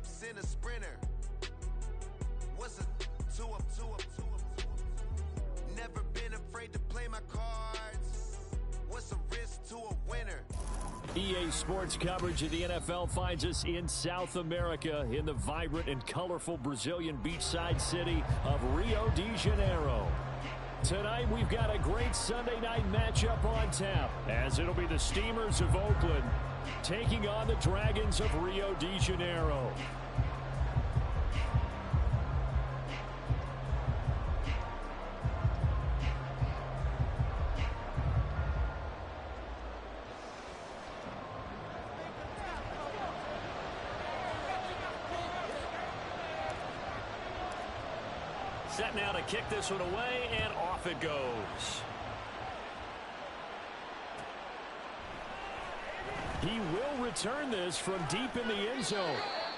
steps in a sprinter. What's a two-up? Never been afraid to play my cards. What's a risk to a winner? EA Sports coverage of the NFL finds us in South America in the vibrant and colorful Brazilian beachside city of Rio de Janeiro. Tonight we've got a great Sunday night matchup on tap, as it'll be the Steamers of Oakland taking on the Dragons of Rio de Janeiro. Set now to kick this one away, and off it goes. He will return this from deep in the end zone.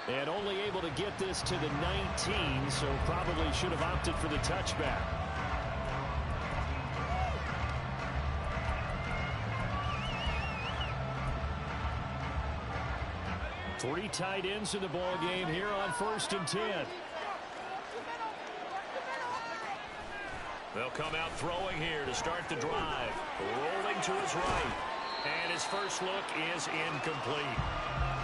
And only able to get this to the 19, so probably should have opted for the touchback. Three tight ends in the ball game here on 1st and 10. They'll come out throwing here to start the drive. Rolling to his right. And his first look is incomplete.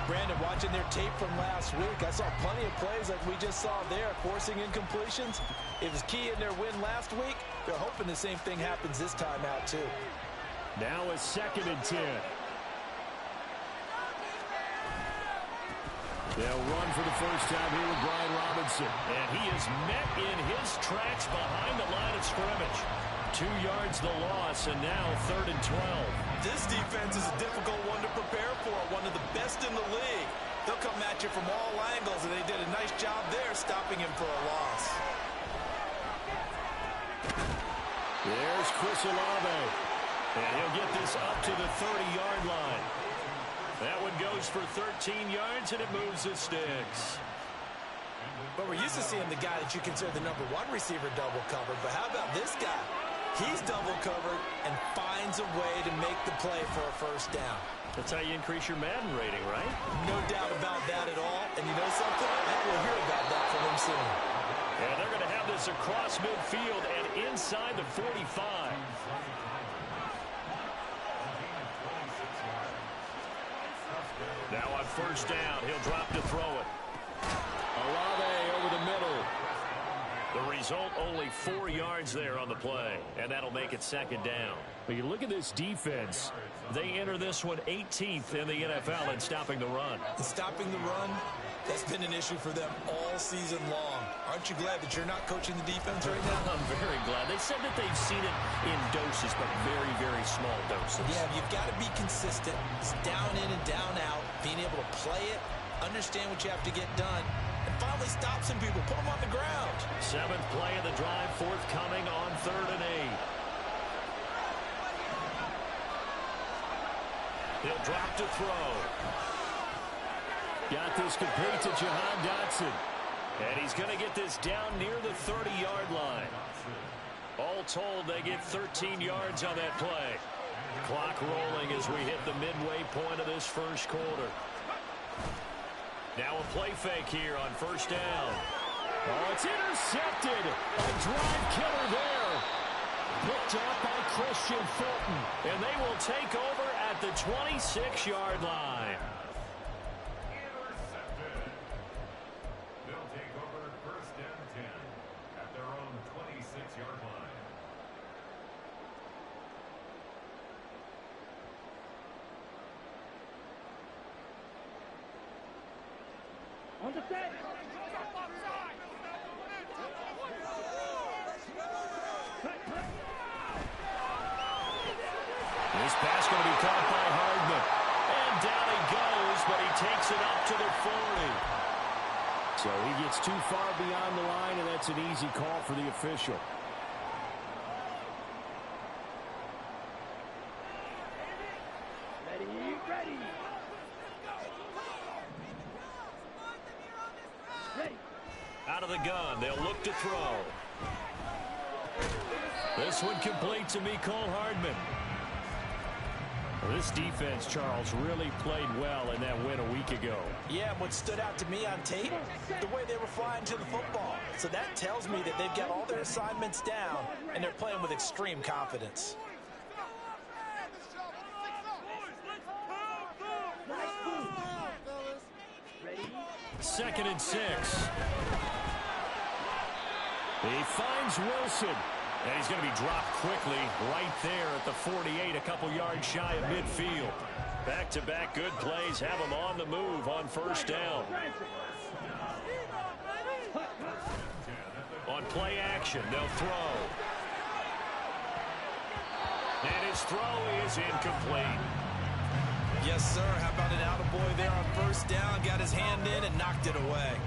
Brandon, watching their tape from last week, I saw plenty of plays like we just saw there, forcing incompletions. It was key in their win last week. They're hoping the same thing happens this time out, too. Now a 2nd and 10. They'll run for the first time here with Brian Robinson. And he is met in his tracks behind the line of scrimmage. 2 yards the loss, and now 3rd and 12. This defense is a difficult one to prepare for, one of the best in the league. They'll come at you from all angles, and they did a nice job there stopping him for a loss. There's Chris Olave. And he'll get this up to the 30-yard line. That one goes for 13 yards, and it moves the sticks. But we're used to seeing the guy that you consider the #1 receiver double covered. But how about this guy? He's double covered and finds a way to make the play for a first down. That's how you increase your Madden rating, right? No doubt about that at all. And you know something? I think we'll hear about that from him soon. And they're going to have this across midfield and inside the 45. Now on first down, he'll drop to throw it. Olave over the middle. The result, only 4 yards there on the play, and that'll make it 2nd down. But you look at this defense. They enter this one 18th in the NFL in stopping the run. And stopping the run, that's been an issue for them all season long. Aren't you glad that you're not coaching the defense right now? I'm very glad. They said that they've seen it in doses, but very, very small doses. Yeah, you've got to be consistent. It's down in and down out, being able to play it, understand what you have to get done, and finally stop some people, put them on the ground. 7th play of the drive, forthcoming on 3rd and 8. He'll drop to throw. Got this complete to Jahan Dotson. And he's going to get this down near the 30-yard line. All told, they get 13 yards on that play. Clock rolling as we hit the midway point of this first quarter. Now a play fake here on first down. Oh, it's intercepted. A drive killer there. Picked up by Christian Fulton. And they will take over at the 26-yard line. Intercepted. They'll take over 1st and 10 at their own 26-yard line. On the set. This pass going to be caught by Hardman. And down he goes, but he takes it up to the 40. So he gets too far beyond the line, and that's an easy call for the official. Ready. Out of the gun, they'll look to throw. This one complete to Mecole Hardman. This defense, Charles, really played well in that win a week ago. Yeah, and what stood out to me on tape, the way they were flying to the football. So that tells me that they've got all their assignments down, and they're playing with extreme confidence. Second and 6. He finds Wilson. And he's going to be dropped quickly right there at the 48, a couple yards shy of midfield. Back-to-back good plays have him on the move on first down. On play action, they'll throw. And his throw is incomplete. Yes, sir. How about an attaboy there on first down? Got his hand in and knocked it away.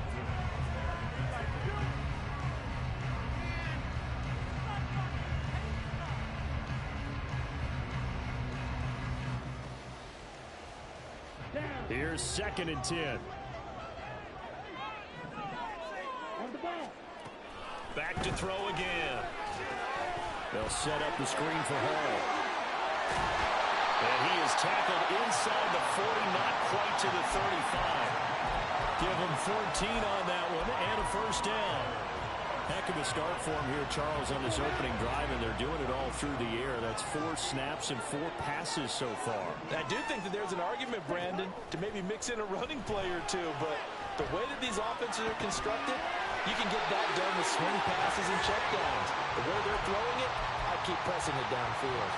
Here's second and 10. Back to throw again. They'll set up the screen for Hall. And he is tackled inside the 40, not quite to the 35. Give him 14 on that one and a first down. Heck of a start for him here, Charles, on this opening drive, and they're doing it all through the air. That's 4 snaps and 4 passes so far. I do think that there's an argument, Brandon, to maybe mix in a running play or two, but the way that these offenses are constructed, you can get that done with swing passes and checkdowns. The way they're throwing it, I keep pressing it downfield.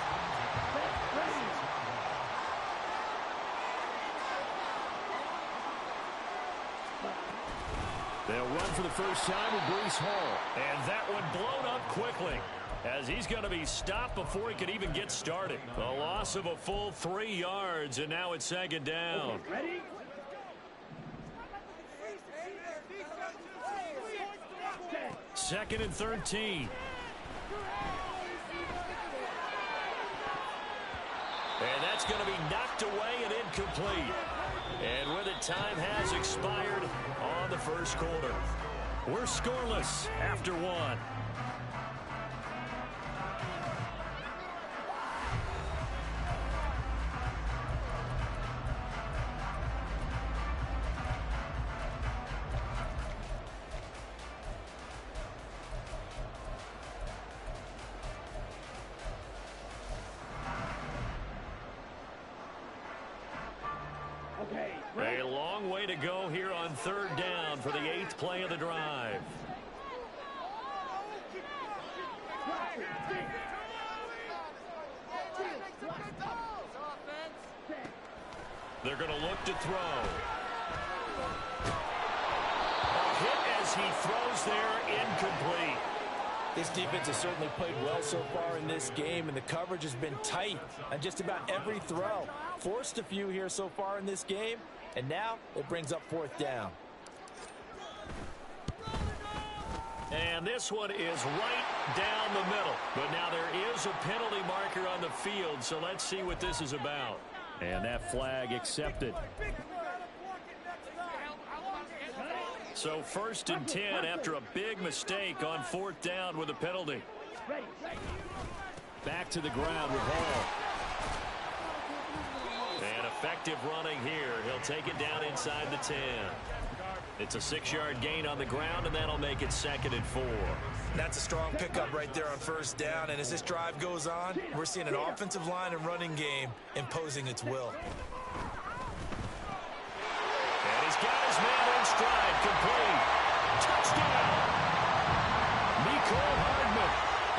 They'll run for the first time with Breece Hall. And that one blown up quickly as he's going to be stopped before he can even get started. A loss of a full 3 yards, and now it's second down. Okay, ready? Second and 13. And that's going to be knocked away and incomplete. And with it, time has expired on the first quarter. We're scoreless after 1. A long way to go here on third down for the 8th play of the drive. They're going to look to throw. A hit as he throws there, incomplete. This defense has certainly played well so far in this game, and the coverage has been tight on just about every throw. Forced a few here so far in this game, and now it brings up 4th down. And this one is right down the middle. But now there is a penalty marker on the field, so let's see what this is about. And that flag accepted. So 1st and 10 after a big mistake on 4th down with a penalty. Back to the ground with Hall. And effective running here. He'll take it down inside the 10. It's a 6-yard gain on the ground, and that'll make it 2nd and 4. That's a strong pickup right there on first down, and as this drive goes on, we're seeing an offensive line and running game imposing its will. And he's got his man in stride, complete. Touchdown! Mecole Hardman,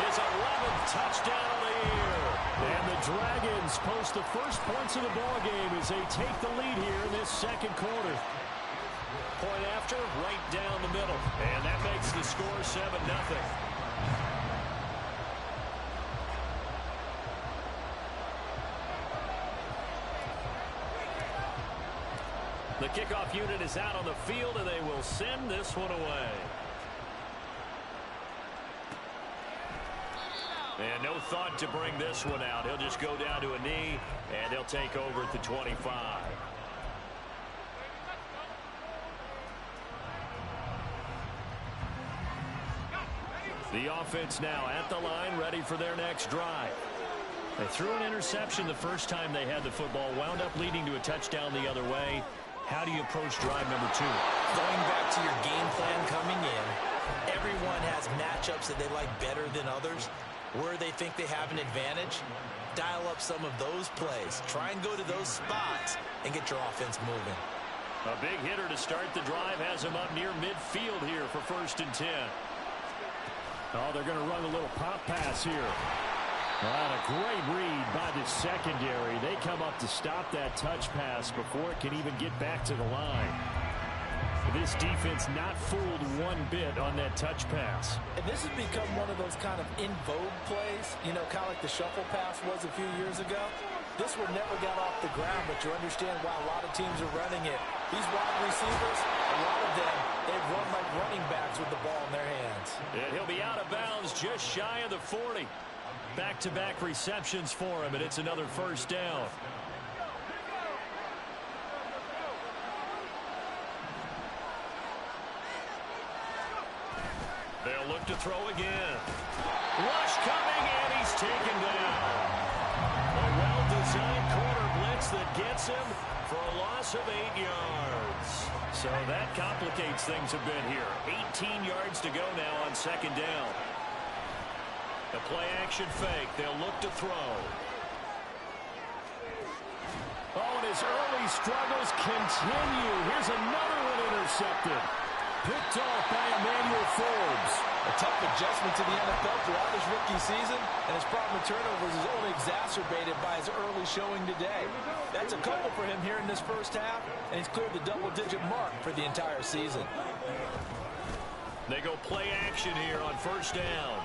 his 11th touchdown of the year. And the Dragons post the first points of the ballgame as they take the lead here in this second quarter. Point after, right down the middle. And that makes the score 7-0. The kickoff unit is out on the field, and they will send this one away. And no thought to bring this one out. He'll just go down to a knee, and they'll take over at the 25. The offense now at the line, ready for their next drive. They threw an interception the first time they had the football, wound up leading to a touchdown the other way. How do you approach drive number 2? Going back to your game plan coming in, everyone has matchups that they like better than others. Where they think they have an advantage, dial up some of those plays. Try and go to those spots and get your offense moving. A big hitter to start the drive has him up near midfield here for 1st and 10. Oh, they're going to run a little pop pass here. And a great read by the secondary. They come up to stop that touch pass before it can even get back to the line. This defense not fooled one bit on that touch pass. And this has become one of those kind of in vogue plays, you know, kind of like the shuffle pass was a few years ago. This one never got off the ground, but you understand why a lot of teams are running it. These wide receivers, a lot of them, they've run like running backs with the ball in their hands. And he'll be out of bounds just shy of the 40. Back-to-back receptions for him, and it's another 1st down. They'll look to throw again. Rush coming, and he's taken down. A well-designed corner blitz that gets him for a loss of 8 yards. So that complicates things a bit here. 18 yards to go now on 2nd down. The play-action fake. They'll look to throw. Oh, and his early struggles continue. Here's another one intercepted. Picked off by Emmanuel Forbes. A tough adjustment to the NFL throughout his rookie season, and his problem with turnovers is only exacerbated by his early showing today. That's a couple for him here in this 1st half, and he's cleared the double-digit mark for the entire season. They go play action here on 1st down.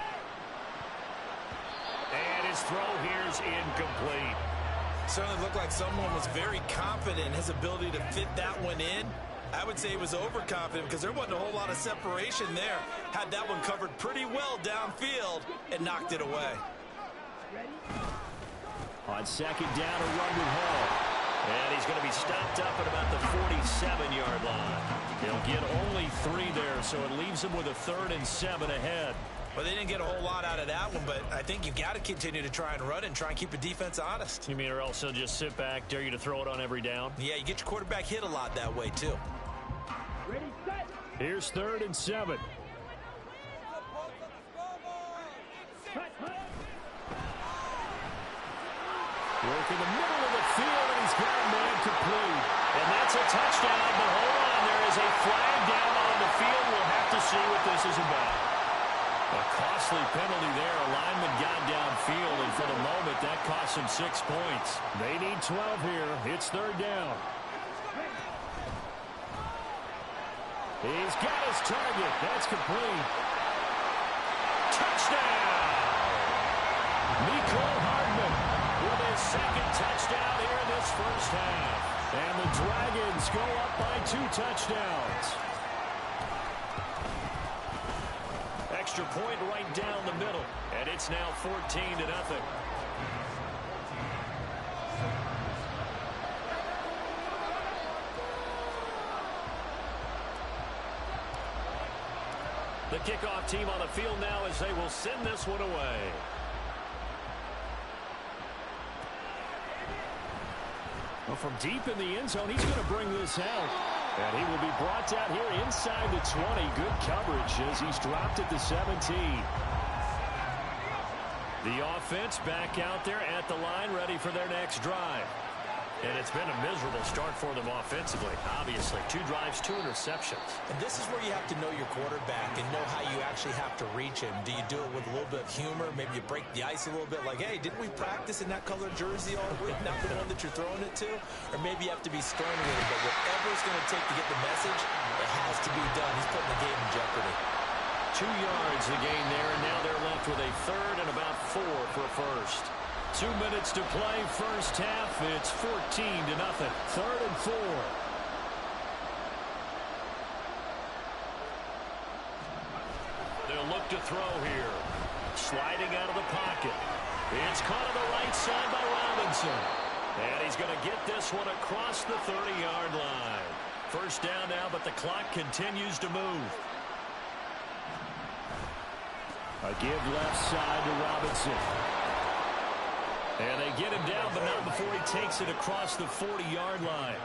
And his throw here's incomplete. Certainly looked like someone was very confident in his ability to fit that one in. I would say he was overconfident because there wasn't a whole lot of separation there. Had that one covered pretty well downfield and knocked it away. On 2nd down, a run with Hall. And he's going to be stopped up at about the 47-yard line. He'll get only 3 there, so it leaves him with a 3rd and 7 ahead. Well, they didn't get a whole lot out of that one, but I think you've got to continue to try and run and try and keep the defense honest. You mean or else he'll just sit back, dare you to throw it on every down? Yeah, you get your quarterback hit a lot that way, too. Ready, set. Here's 3rd and 7. Work in the middle of the field, and he's got a man complete. And that's a touchdown, but hold on, there is a flag down on the field. We'll have to see what this is about. A costly penalty there. A lineman got downfield, and for the moment, that cost him 6 points. They need 12 here. It's 3rd down. He's got his target. That's complete. Touchdown! Mecole Hardman with his 2nd touchdown here in this 1st half. And the Dragons go up by 2 touchdowns. Extra point right down the middle. And it's now 14-0. The kickoff team on the field now as they will send this one away. Well, from deep in the end zone, he's going to bring this out. And he will be brought down here inside the 20. Good coverage as he's dropped at the 17. The offense back out there at the line, ready for their next drive. And it's been a miserable start for them offensively. Obviously, 2 drives, 2 interceptions. And this is where you have to know your quarterback and know how you actually have to reach him. Do you do it with a little bit of humor? Maybe you break the ice a little bit like, hey, didn't we practice in that colored jersey all week, not the one that you're throwing it to? Or maybe you have to be stern with him. But whatever it's going to take to get the message, it has to be done. He's putting the game in jeopardy. 2 yards the gain there, and now they're left with a 3rd and about 4 for a first. 2 minutes to play, 1st half. It's 14-0. 3rd and 4. They'll look to throw here. Sliding out of the pocket. It's caught on the right side by Robinson. And he's going to get this one across the 30-yard line. 1st down now, but the clock continues to move. A give left side to Robinson. And they get him down, but not before he takes it across the 40-yard line.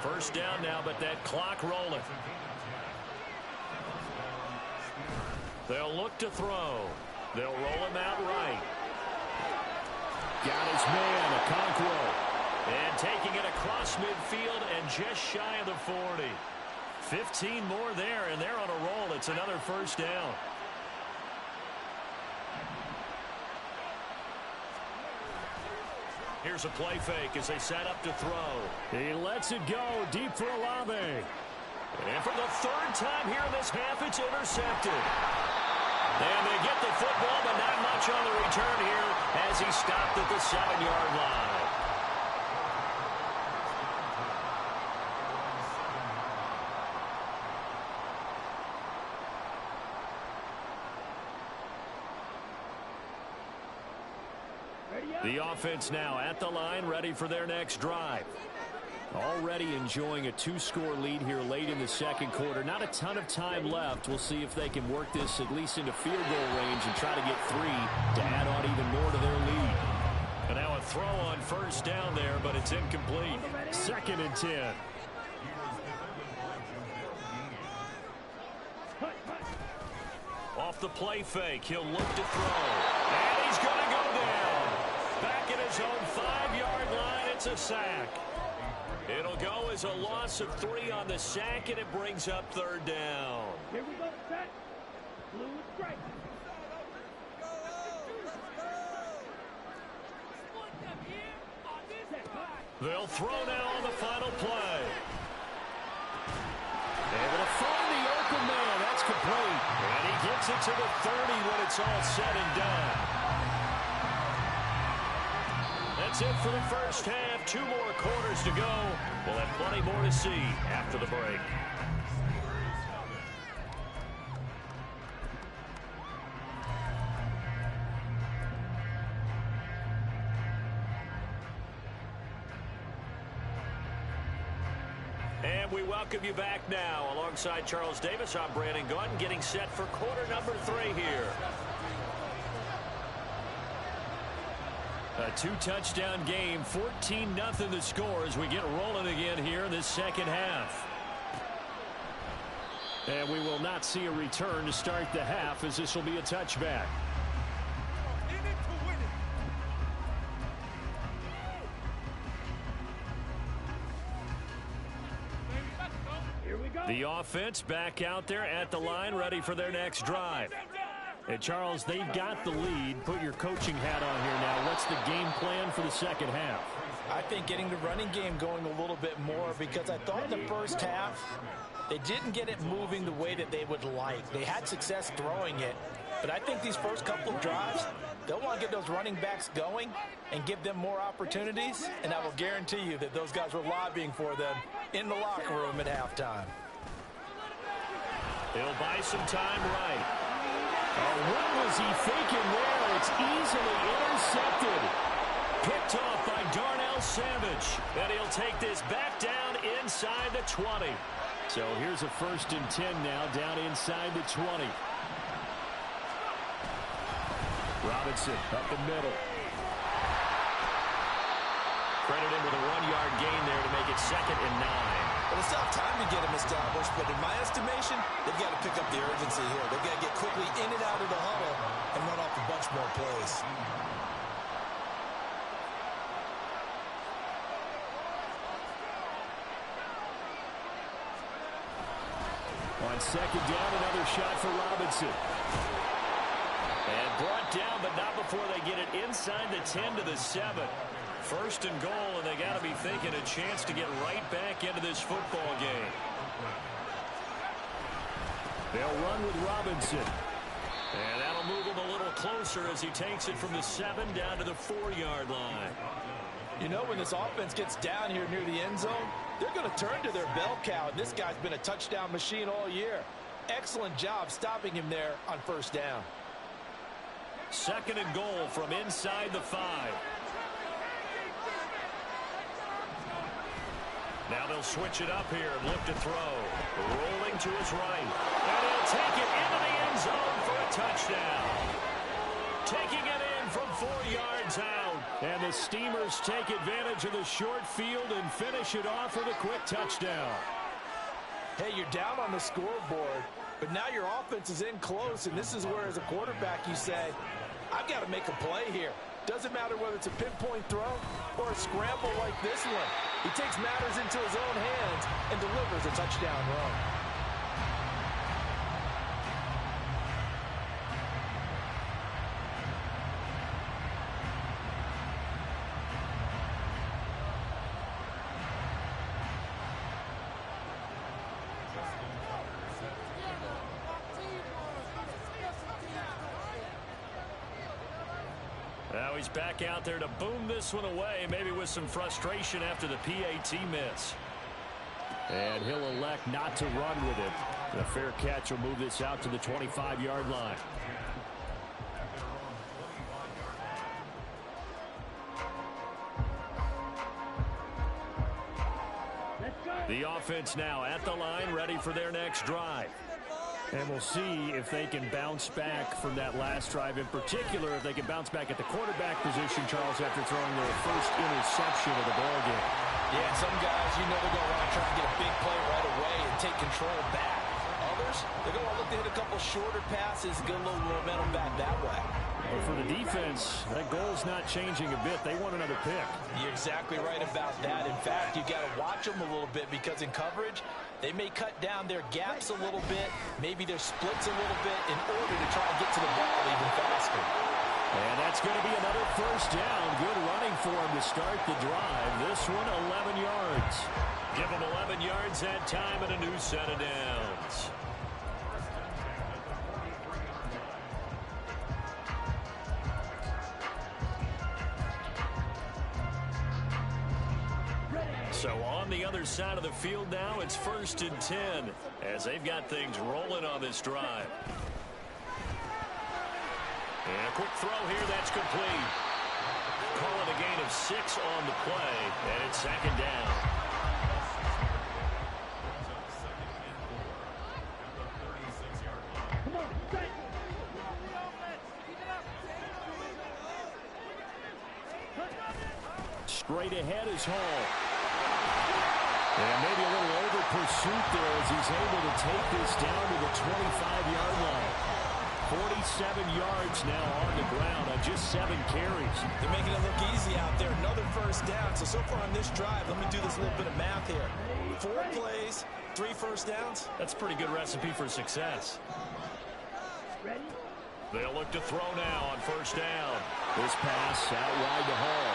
First down now, but that clock rolling. They'll look to throw. They'll roll him out right. Got his man, Okonkwo. And taking it across midfield and just shy of the 40. 15 more there, and they're on a roll. It's another first down. Here's a play fake as they set up to throw. He lets it go deep for Olave. And for the third time here in this half, it's intercepted. And they get the football, but not much on the return here as he stopped at the 7-yard line. The offense now at the line, ready for their next drive. Already enjoying a 2-score lead here late in the second quarter. Not a ton of time left. We'll see if they can work this at least into field goal range and try to get 3 to add on even more to their lead. And now a throw on first down there, but it's incomplete. 2nd and 10. Off the play fake, he'll look to throw. And he's going to go down. Back at his own 5-yard line, it's a sack. It'll go as a loss of 3 on the sack, and it brings up 3rd down. Here we go, set. Blue is strike. They'll throw now on the final play. Able to find the open man. That's complete. And he gets it to the 30 when it's all said and done. That's it for the first half. 2 more quarters to go. We'll have plenty more to see after the break. And we welcome you back now. Alongside Charles Davis, I'm Brandon Gaudin, getting set for quarter number 3 here. A 2-touchdown game, 14-0 the score as we get rolling again here in this second half. And we will not see a return to start the half as this will be a touchback. Here we go. The offense back out there at the line, ready for their next drive. And Charles, they've got the lead. Put your coaching hat on here now. What's the game plan for the second half? I think getting the running game going a little bit more, because I thought in the first half they didn't get it moving the way that they would like. They had success throwing it, but I think these first couple of drives, they'll want to get those running backs going and give them more opportunities, and I will guarantee you that those guys were lobbying for them in the locker room at halftime. He'll buy some time right. Oh, what was he thinking there? It's easily intercepted. Picked off by Darnell Savage. And he'll take this back down inside the 20. So here's a 1st and 10 now, down inside the 20. Robinson up the middle. Credit him with a 1-yard gain there to make it 2nd and 9. Well, it's not time to get them established, but in my estimation, they've got to pick up the urgency here. They've got to get quickly in and out of the huddle and run off a bunch more plays. On 2nd down, another shot for Robinson. And brought down, but not before they get it inside the 10 to the 7. 1st and goal, and they got to be thinking a chance to get right back into this football game. They'll run with Robinson. And that'll move him a little closer as he takes it from the 7 down to the 4-yard line. You know, when this offense gets down here near the end zone, they're going to turn to their bell cow, and this guy's been a touchdown machine all year. Excellent job stopping him there on 1st down. 2nd and goal from inside the 5. Now they'll switch it up here and look to throw. Rolling to his right. And he'll take it into the end zone for a touchdown. Taking it line from 4 yards out. And the Steamers take advantage of the short field and finish it off with a quick touchdown. Hey, you're down on the scoreboard, but now your offense is in close, and this is where, as a quarterback, you say, I've got to make a play here. Doesn't matter whether it's a pinpoint throw or a scramble like this one. He takes matters into his own hands and delivers a touchdown run. Now he's back out there to boom this one away, maybe with some frustration after the PAT miss. And he'll elect not to run with it. And a fair catch will move this out to the 25-yard line. The offense now at the line, ready for their next drive. And we'll see if they can bounce back from that last drive. In particular, if they can bounce back at the quarterback position, Charles, after throwing their first interception of the ballgame. Yeah, some guys, you know they're going to want to try and get a big play right away and take control back. Others, they're going to look to hit a couple shorter passes, get a little momentum back that way. But for the defense, that goal's not changing a bit. They want another pick. You're exactly right about that. In fact, you got to watch them a little bit because in coverage, they may cut down their gaps a little bit, maybe their splits a little bit in order to try and get to the ball even faster. And that's going to be another first down. Good running for him to start the drive. This one, 11 yards. Give him 11 yards that time and a new set of downs. So on the other side of the field now, it's 1st and 10 as they've got things rolling on this drive. And a quick throw here, that's complete. Call it a gain of 6 on the play, and it's 2nd down. Straight ahead is Hall. And maybe a little over pursuit there as he's able to take this down to the 25-yard line. 47 yards now on the ground on just 7 carries. They're making it look easy out there. Another first down. So far on this drive, let me do this little bit of math here. 4 plays, 3 first downs. That's a pretty good recipe for success. They'll look to throw now on 1st down. This pass out wide to Hall.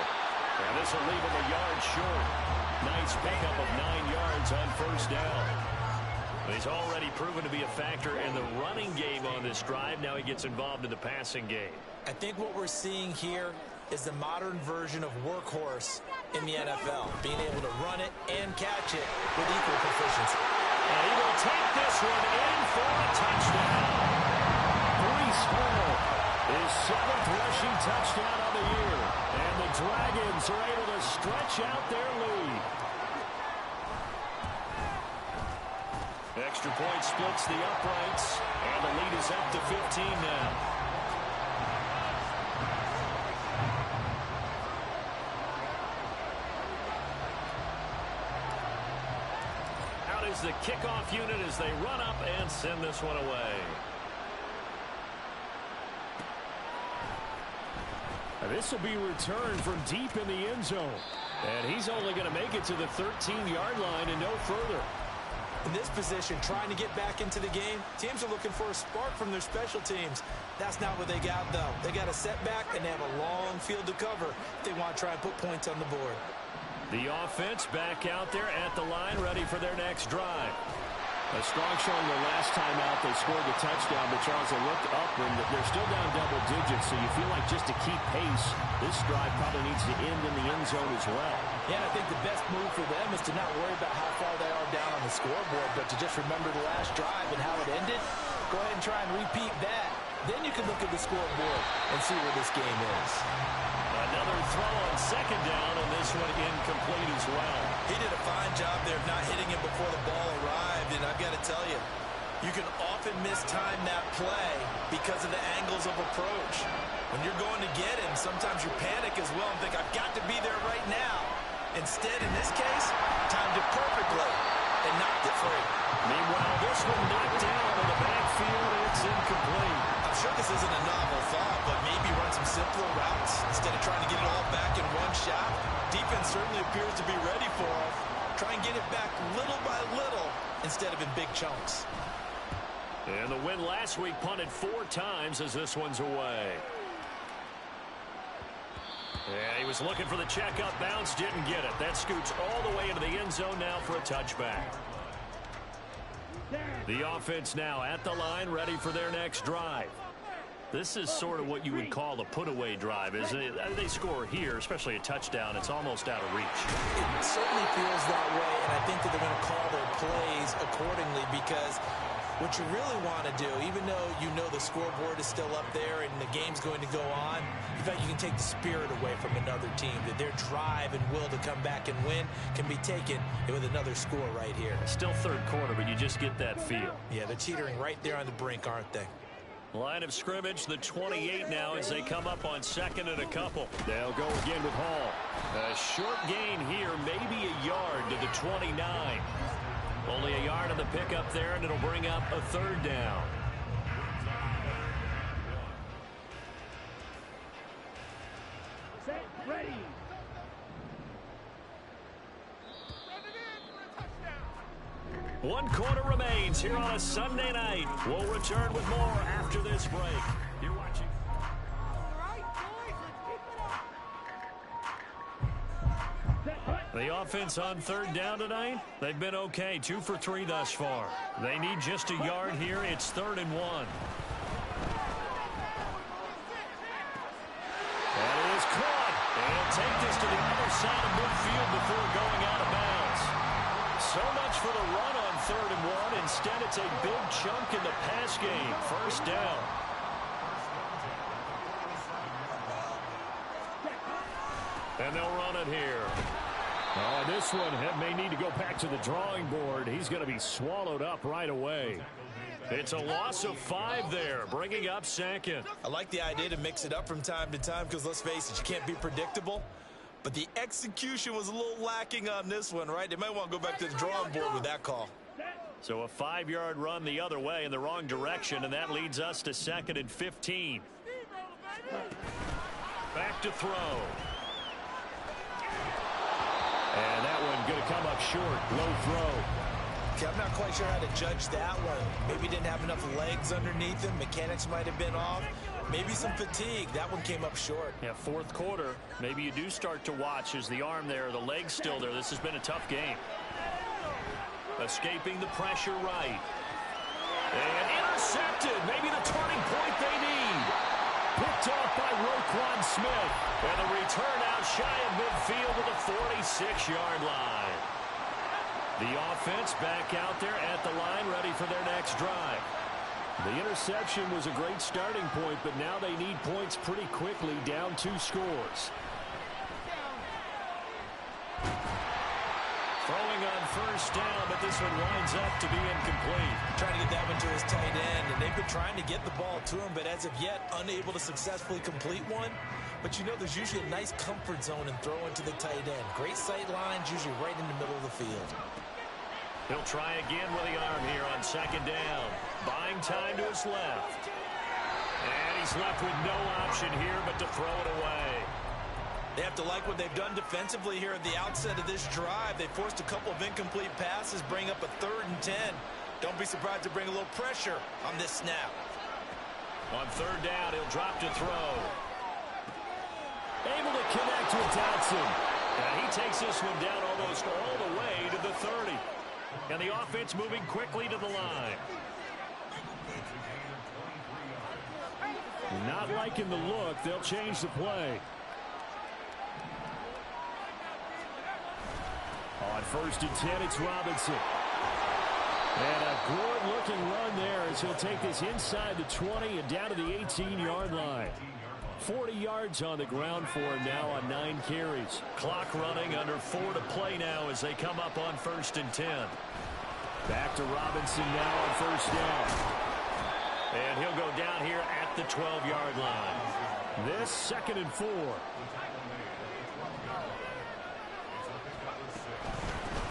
And this will leave him a yard short. Nice pickup of 9 yards on 1st down. He's already proven to be a factor in the running game on this drive. Now he gets involved in the passing game. I think what we're seeing here is the modern version of workhorse in the NFL. Being able to run it and catch it with equal proficiency. And he will take this one in for a touchdown. Breece Hall, his 7th rushing touchdown of the year. And the Dragons are able to stretch out their lead. Extra point splits the uprights, and the lead is up to 15 now. Out is the kickoff unit as they run up and send this one away. This will be returned from deep in the end zone. And he's only going to make it to the 13-yard line and no further. In this position, trying to get back into the game, teams are looking for a spark from their special teams. That's not what they got, though. They got a setback, and they have a long field to cover if they want to try and put points on the board. The offense back out there at the line, ready for their next drive. A strong showing the last time out. They scored the touchdown, but Charles, they looked up, and they're still down double digits, so you feel like just to keep pace, this drive probably needs to end in the end zone as well. Yeah, I think the best move for them is to not worry about how far they are down on the scoreboard, but to just remember the last drive and how it ended. Go ahead and try and repeat that. Then you can look at the scoreboard and see where this game is. Another throw on 2nd down, and this one incomplete as well. He did a fine job there of not hitting it before the ball arrived, and I've got to tell you, You can often mistime that play because of the angles of approach. When you're going to get him, sometimes you panic as well and think, I've got to be there right now. Instead, in this case, timed it perfectly and knocked it free. Meanwhile, this one knocked down in the backfield. It's incomplete. I'm sure this isn't a novel thought, but maybe run some simpler routes instead of trying to get it all back in one shot. Defense certainly appears to be ready for it. Try and get it back little by little instead of in big chunks. And the win last week punted 4 times as this one's away. Yeah, he was looking for the checkup bounce, didn't get it. That scoots all the way into the end zone now for a touchback. The offense now at the line, ready for their next drive. This is sort of what you would call a put-away drive, isn't it? They score here, especially a touchdown. It's almost out of reach. It certainly feels that way, and I think that they're going to call their plays accordingly because what you really want to do, even though you know the scoreboard is still up there and the game's going to go on, in fact, you can take the spirit away from another team, that their drive and will to come back and win can be taken with another score right here. Still third quarter, but you just get that feel. Yeah, they're teetering right there on the brink, aren't they? Line of scrimmage, the 28 now as they come up on second and a couple. They'll go again with Hall. A short gain here, maybe a yard to the 29. Only a yard on the pickup there, and it'll bring up a third down. Set, ready. One quarter remains here on a Sunday night. We'll return with more after this break. You're watching. The offense on third down tonight, they've been okay, 2 for 3 thus far. They need just a yard here. It's 3rd and 1. That is caught. And he'll take this to the other side of midfield before going out of bounds. So much for the run on 3rd and 1. Instead, it's a big chunk in the pass game. First down. And they'll run it here. Oh, this one may need to go back to the drawing board. He's going to be swallowed up right away. It's a loss of 5 there, bringing up second. I like the idea to mix it up from time to time because, let's face it, you can't be predictable. But the execution was a little lacking on this one, right? They might want to go back to the drawing board with that call. So a 5-yard run the other way in the wrong direction, and that leads us to 2nd and 15. Back to throw. And that one going to come up short. Low throw. Okay, I'm not quite sure how to judge that one. Maybe didn't have enough legs underneath him. Mechanics might have been off. Maybe some fatigue. That one came up short. Yeah, 4th quarter. Maybe you do start to watch as the arm there, the leg's still there. This has been a tough game. Escaping the pressure right. And intercepted. Maybe the turning point they need. Picked off by Roquan Smith. And the return out shy of midfield to the 46-yard line. The offense back out there at the line, ready for their next drive. The interception was a great starting point, but now they need points pretty quickly, down 2 scores. Throwing on first down, but this one winds up to be incomplete. Trying to get that one to his tight end, and they've been trying to get the ball to him, but as of yet, unable to successfully complete one. But you know, there's usually a nice comfort zone in throwing to the tight end. Great sight lines, usually right in the middle of the field. He'll try again with the arm here on 2nd down. Buying time to his left. And he's left with no option here but to throw it away. They have to like what they've done defensively here at the outset of this drive. They forced a couple of incomplete passes, bring up a 3rd and 10. Don't be surprised to bring a little pressure on this snap. On 3rd down, he'll drop to throw. Able to connect with Dotson. And he takes this one down almost all the way to the 30. And the offense moving quickly to the line. Not liking the look. They'll change the play. On 1st and 10, it's Robinson. And a good-looking run there as he'll take this inside the 20 and down to the 18-yard line. 40 yards on the ground for him now on 9 carries. Clock running under 4 to play now as they come up on 1st and 10. Back to Robinson now on first down. And he'll go down here at the 12-yard line. This 2nd and 4.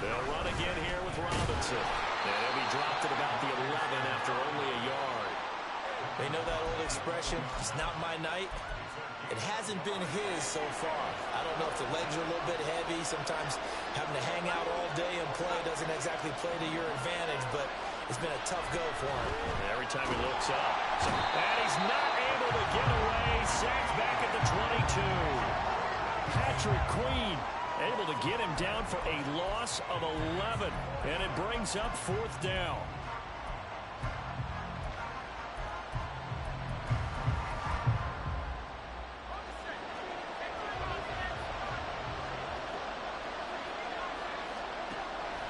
They'll run again here with Robinson. And he'll be dropped at about the 11 after only a yard. They know that old expression, it's not my night. It hasn't been his so far. I don't know if the legs are a little bit heavy. Sometimes having to hang out all day and play doesn't exactly play to your advantage, but it's been a tough go for him. Every time he looks up. And he's not able to get away. Sacked back at the 22. Patrick Queen able to get him down for a loss of 11. And it brings up 4th down.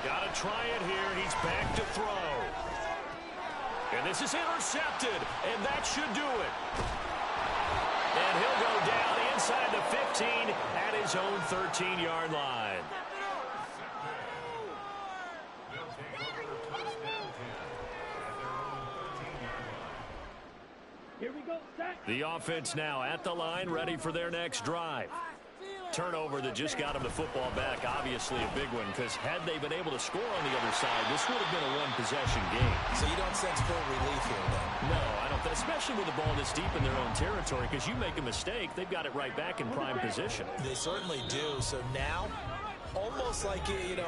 Got to try it here. He's back to throw. And this is intercepted. And that should do it. And he'll go down inside the 15 at his own 13-yard line. Here we go, set. The offense now at the line, ready for their next drive. Turnover that just got him the football back, obviously a big one, because had they been able to score on the other side, this would have been a one-possession game. So you don't sense full relief here, then? No, I don't, especially with the ball this deep in their own territory, because you make a mistake, they've got it right back in prime position. They certainly do. So now, almost like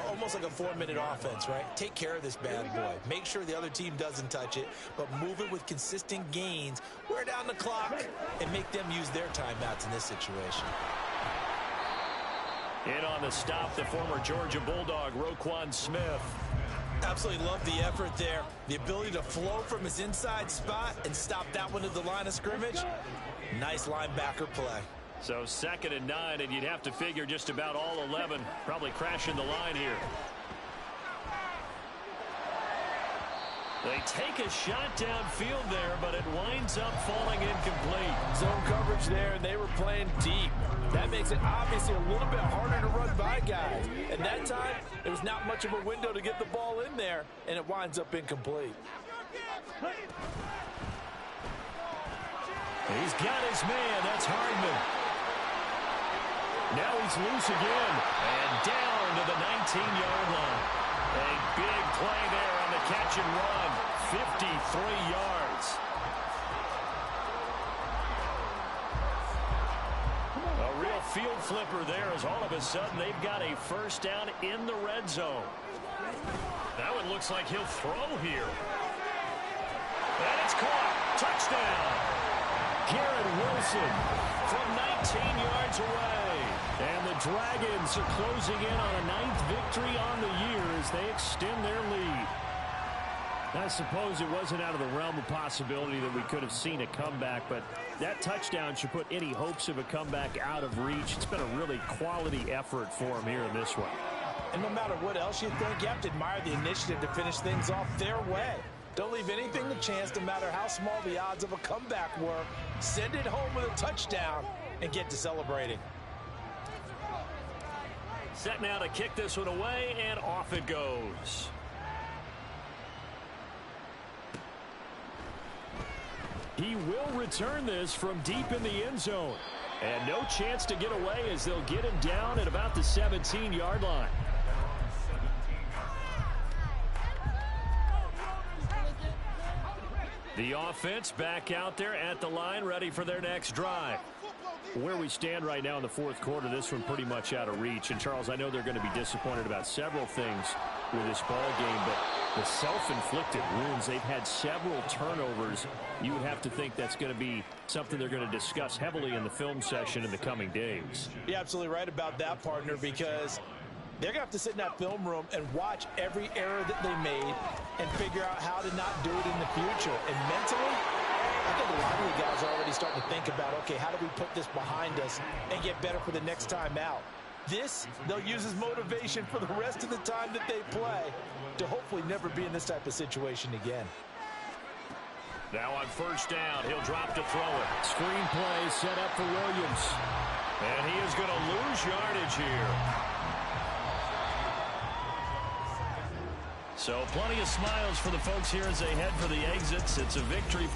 almost like a 4-minute offense, right? Take care of this bad boy. Make sure the other team doesn't touch it, but move it with consistent gains, wear down the clock, and make them use their timeouts in this situation. In on the stop, the former Georgia Bulldog, Roquan Smith. Absolutely love the effort there. The ability to flow from his inside spot and stop that one at the line of scrimmage. Nice linebacker play. So 2nd and 9, and you'd have to figure just about all 11 probably crashing the line here. They take a shot downfield there, but it winds up falling incomplete. Zone coverage there, and they were playing deep. That makes it obviously a little bit harder to run by guys. And that time, there was not much of a window to get the ball in there, and it winds up incomplete. He's got his man. That's Hardman. Now he's loose again. And down to the 19-yard line. A big play there on the catch and run. 53 yards. A real field flipper there as all of a sudden they've got a first down in the red zone. That one looks like he'll throw here. And it's caught. Touchdown. Garrett Wilson from 19 yards away. And the Dragons are closing in on a 9th victory on the year as they extend their lead. I suppose it wasn't out of the realm of possibility that we could have seen a comeback, but that touchdown should put any hopes of a comeback out of reach. It's been a really quality effort for them here in this one. And no matter what else you think, you have to admire the initiative to finish things off their way. Don't leave anything to chance, no matter how small the odds of a comeback were. Send it home with a touchdown and get to celebrating. Set now to kick this one away, and off it goes. He will return this from deep in the end zone. And no chance to get away as they'll get him down at about the 17-yard line. The offense back out there at the line, ready for their next drive. Where we stand right now in the fourth quarter, this one pretty much out of reach. And, Charles, I know they're going to be disappointed about several things with this ball game, but the self-inflicted wounds, they've had several turnovers. You would have to think that's going to be something they're going to discuss heavily in the film session in the coming days. You're absolutely right about that, partner, because they're going to have to sit in that film room and watch every error that they made and figure out how to not do it in the future. And mentally, I think a lot of the guys are already starting to think about, okay, how do we put this behind us and get better for the next time out? This, they'll use as motivation for the rest of the time that they play to hopefully never be in this type of situation again. Now on first down, he'll drop to throw it. Screen play set up for Williams. And he is going to lose yardage here. So plenty of smiles for the folks here as they head for the exits. It's a victory.